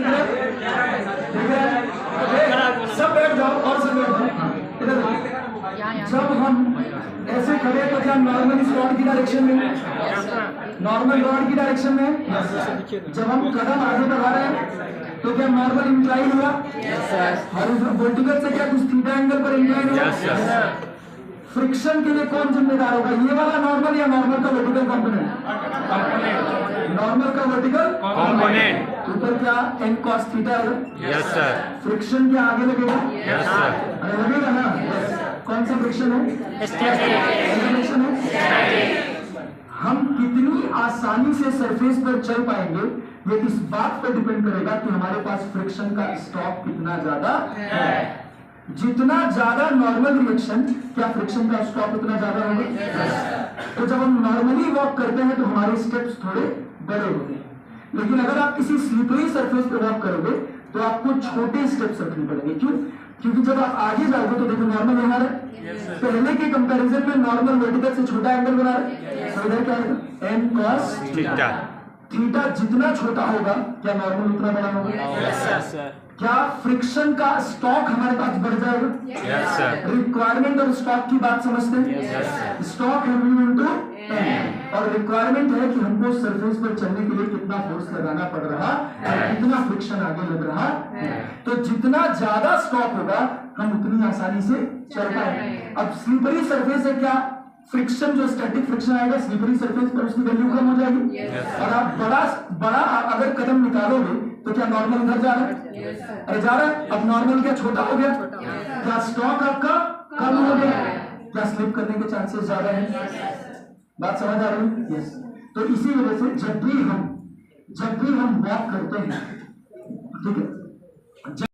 ठीक है, सब बैठ जाओ और सब बैठ जाओ। इधर जब हम ऐसे खड़े तो क्या नॉर्मल इस रॉड की डायरेक्शन में, नॉर्मल रॉड की डायरेक्शन में। जब हम कदम आगे बढ़ा रहे हैं तो क्या नॉर्मल इंक्लाइन हुआ, और वर्टिकल से क्या कुछ थीटा एंगल पर इंक्लाइन हुआ। फ्रिक्शन के लिए कौन जिम्मेदार होगा, ये वाला नॉर्मल या नॉर्मल का वर्टिकल कंपोनेंट? नॉर्मल का वर्टिकल कंपोनेंट। ऊपर क्या n cos थीटा है? Yes sir. फ्रिक्शन क्या आगे लगेगा? Yes sir. अरे लगेगा ना। कौन सा फ्रिक्शन है? फ्रिक्शन है। हम कितनी आसानी से सरफेस पर चल पाएंगे ये इस बात पर डिपेंड करेगा कि हमारे पास फ्रिक्शन का स्टॉक कितना ज्यादा है। जितना ज्यादा नॉर्मल रिएक्शन, क्या फ्रिक्शन का स्टॉक उतना ज्यादा होगा। तो जब हम नॉर्मली वॉक करते हैं तो हमारे स्टेप्स थोड़े बड़े होते हैं, लेकिन अगर आप किसी स्लिपरी सरफेस पर वॉक करोगे तो आपको छोटे स्टेप्स रखने पड़ेंगे। क्यों? क्योंकि जब आप आगे जाओगे तो देखो नॉर्मल यहाँ है, पहले के कंपैरिजन में नॉर्मल वर्टिकल से छोटा एंगल बना रहा है। तो इधर क्या है? n cos theta. थीटा जितना छोटा होगा क्या नॉर्मल उतना बड़ा होगा। क्या फ्रिक्शन का स्टॉक हमारे पास बढ़ जाएगा? Yes sir. रिक्वायरमेंट और स्टॉक की बात समझते हैं? Yes sir. स्टॉक है म्यू इनटू n, और रिक्वायरमेंट है कि हमको सरफेस पर चलने के लिए कितना फोर्स लगाना पड़ रहा है, कितना फ्रिक्शन आगे लग रहा है। तो जितना ज्यादा स्टॉक होगा हम उतनी आसानी से चल पाएंगे। अब स्लिपरी सरफेस है, क्या फ्रिक्शन जो स्टैटिक फ्रिक्शन आएगा स्लिपरी सरफेस पर उसकी वैल्यू कम हो जाएगी। और आप बड़ा अगर कदम निकालोगे तो क्या नॉर्मल उधर जा रहा है? अरे जा रहा है। अब नॉर्मल क्या छोटा हो गया? क्या स्टॉक आपका कम हो गया? क्या स्लिप करने के चांसेस ज्यादा है? बात समझ आ रही है? यस। तो इसी वजह से जब भी हम वॉक करते हैं, ठीक है,